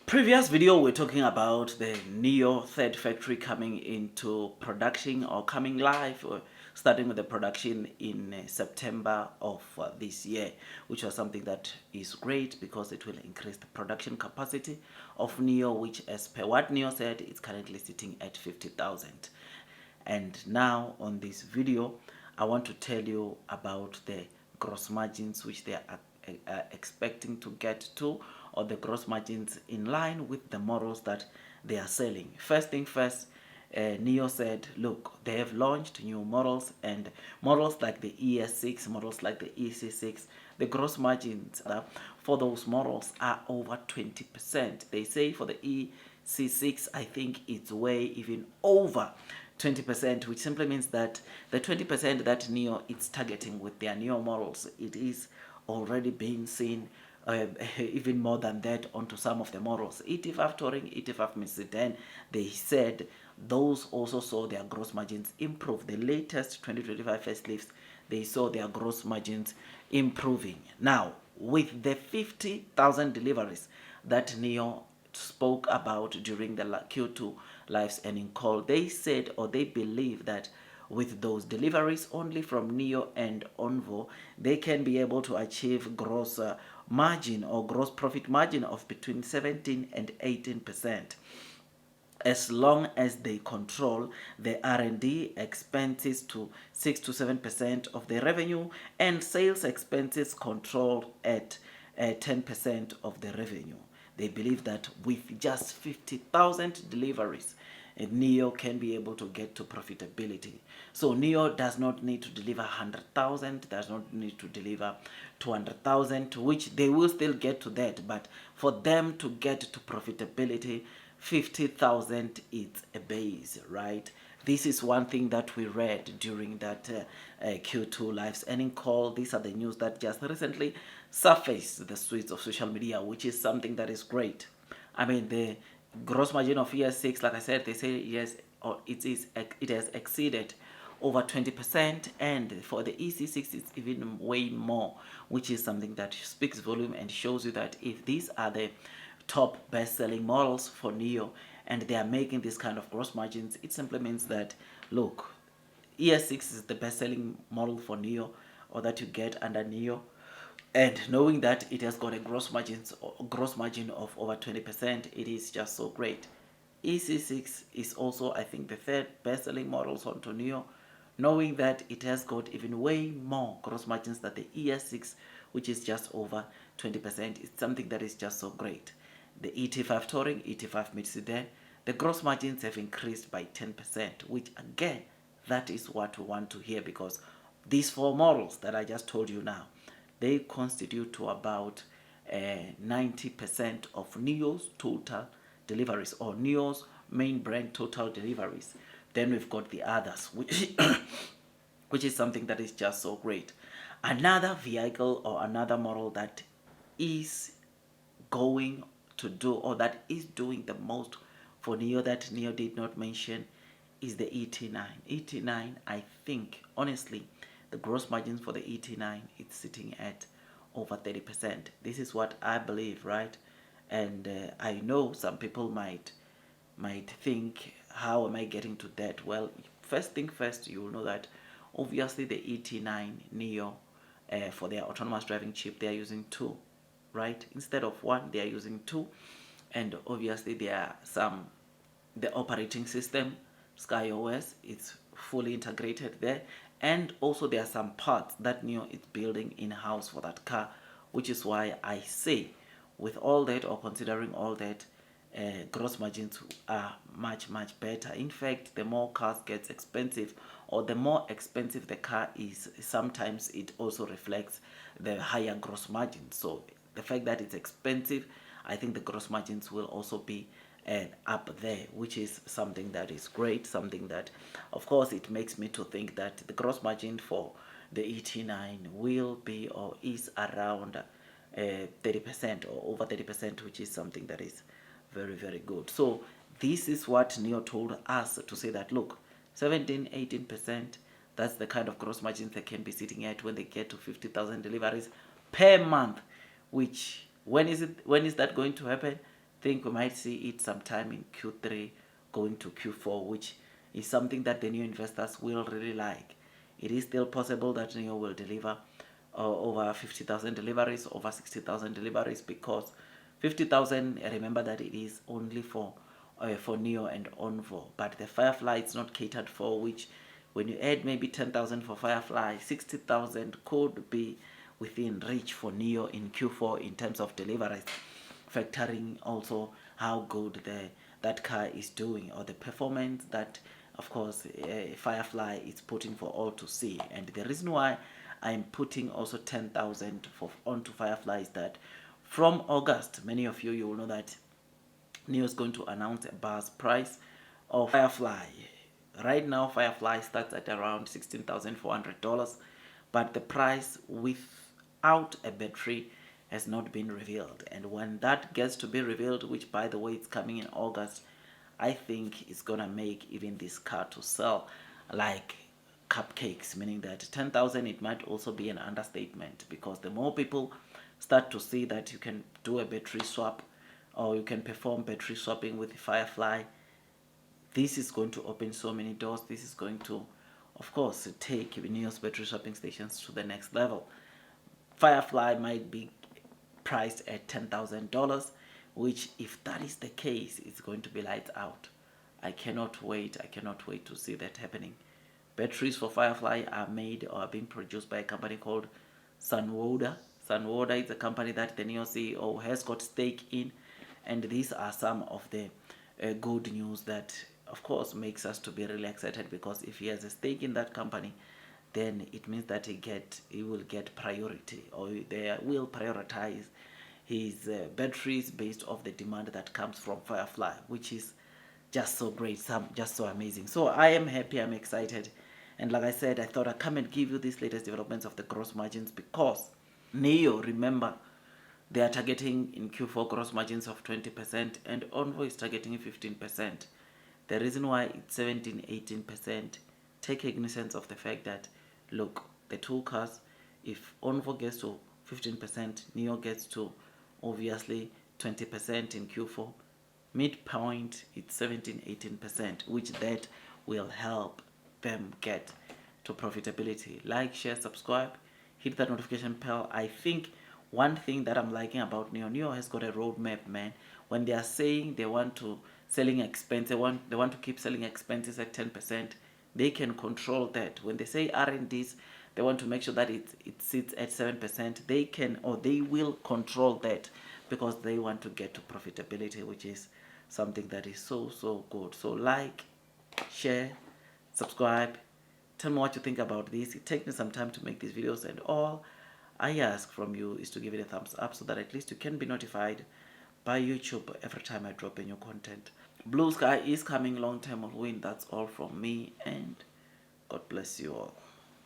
Previous video we're talking about the Nio third factory coming into production or coming live, or starting with the production in September of this year, which was something that is great because it will increase the production capacity of Nio, which, as per what Nio said, is currently sitting at 50,000. And now on this video I want to tell you about the gross margins which they are expecting to get to, or the gross margins in line with the models that they are selling. First thing first, Nio said, look, they have launched new models, and models like the ES6, models like the EC6, the gross margins for those models are over 20%. They say for the EC6, I think it's way even over 20%, which simply means that the 20% that Nio is targeting with their Nio models, it is already being seen even more than that onto some of the models. ET5 Touring, ET5 Sedan, they said those also saw their gross margins improve. The latest 2025 facelifts, they saw their gross margins improving. Now, with the 50,000 deliveries that Nio spoke about during the Q2 Live's earning call, they said, or they believe that with those deliveries only from Nio and Onvo, they can be able to achieve gross margin or gross profit margin of between 17 and 18%. As long as they control the R&D expenses to 6 to 7% of the revenue, and sales expenses controlled at 10% of the revenue. They believe that with just 50,000 deliveries, Nio can be able to get to profitability. So Nio does not need to deliver 100,000, does not need to deliver 200,000, which they will still get to that. But for them to get to profitability, 50,000 is a base, right? This is one thing that we read during that Q2 Live's earning call. These are the news that just recently surfaced the streets of social media, which is something that is great. I mean, the gross margin of ES6, like I said, they say yes, or it has exceeded over 20%, and for the EC6 it's even way more, which is something that speaks volume and shows you that if these are the top best-selling models for Nio and they are making this kind of gross margins, it simply means that, look, ES6 is the best-selling model for Nio, or that you get under Nio, and knowing that it has got a gross margin of over 20%, it is just so great. EC6 is also, I think, the third best-selling models on Nio, knowing that it has got even way more gross margins than the ES6, which is just over 20%. It's something that is just so great. The ET5 Touring, ET5 Mid-Sedan, the gross margins have increased by 10%, which again, that is what we want to hear, because these four models that I just told you now, they constitute to about 90% of Nio's total deliveries, or Nio's main brand total deliveries. Then we've got the others, which is something that is just so great. Another vehicle or another model that is going to do, or that is doing the most for Nio that Nio did not mention, is the ET9. ET9, I think, honestly, the gross margins for the ET9, it's sitting at over 30%. This is what I believe, right? And I know some people might think, how am I getting to that? Well, first thing first, you will know that obviously the ET9 Nio, for their autonomous driving chip, they are using 2, right? Instead of 1, they are using 2. And obviously there are the operating system, SkyOS, it's fully integrated there. And also there are some parts that Nio is building in-house for that car, which is why I say, with all that, or considering all that, gross margins are much better. In fact, the more cars gets expensive, or the more expensive the car is, sometimes it also reflects the higher gross margin. So the fact that it's expensive, I think the gross margins will also be up there, which is something that is great, something that, of course, it makes me to think that the gross margin for the ET9 will be, or is, around 30% or over 30%, which is something that is very good. So this is what Nio told us, to say that, look, 17-18%, that's the kind of gross margins they can be sitting at when they get to 50,000 deliveries per month, which, when is that going to happen? think we might see it sometime in Q3 going to Q4, which is something that the new investors will really like. It is still possible that Nio will deliver over 50,000 deliveries, over 60,000 deliveries, because 50,000, remember that it is only for Nio and Onvo, but the Firefly is not catered for, which when you add maybe 10,000 for Firefly, 60,000 could be within reach for Nio in Q4 in terms of deliveries, factoring also how good that car is doing, or the performance that, of course, Firefly is putting for all to see. And the reason why I'm putting also 10,000 onto Firefly is that from August, many of you will know that Nio is going to announce a base price of Firefly. Right now, Firefly starts at around $16,400, but the price without a battery has not been revealed. And when that gets to be revealed, which by the way it's coming in August, I think it's gonna make even this car to sell like cupcakes, meaning that 10,000, it might also be an understatement, because the more people start to see that you can do a battery swap, or you can perform battery swapping with the Firefly, this is going to open so many doors. This is going to, of course, take Nio's battery swapping stations to the next level. Firefly might be priced at $10,000, which, if that is the case, it's going to be lights out. I cannot wait. I cannot wait to see that happening. Batteries for Firefly are made or are being produced by a company called Sunwoda. Sunwoda is a company that the Nio CEO has got stake in, and these are some of the good news that, of course, makes us to be really excited, because if he has a stake in that company, then it means that he will get priority, or they will prioritize his batteries based off the demand that comes from Firefly, which is just so great, just so amazing. So I am happy, I'm excited, and like I said, I thought I'd come and give you these latest developments of the gross margins, because Nio, remember, they are targeting in Q4 gross margins of 20%, and Onvo is targeting 15%. The reason why it's 17-18%, take cognizance of the fact that, look, the two cars, if Onvo gets to 15%, Nio gets to obviously 20% in Q4, midpoint it's 17-18%, which that will help them get to profitability. Like, share, subscribe, hit that notification bell. I think one thing that I'm liking about Nio has got a roadmap, man. When they are saying they want to selling expense, they want to keep selling expenses at 10%, they can control that. When they say R&Ds, they want to make sure that it sits at 7%, they can, or they will control that, because they want to get to profitability, which is something that is so good. So like, share, subscribe, tell me what you think about this. It takes me some time to make these videos, and all I ask from you is to give it a thumbs up, so that at least you can be notified by YouTube every time I drop a new content. Blue sky is coming, long term will win. That's all from me, and God bless you all.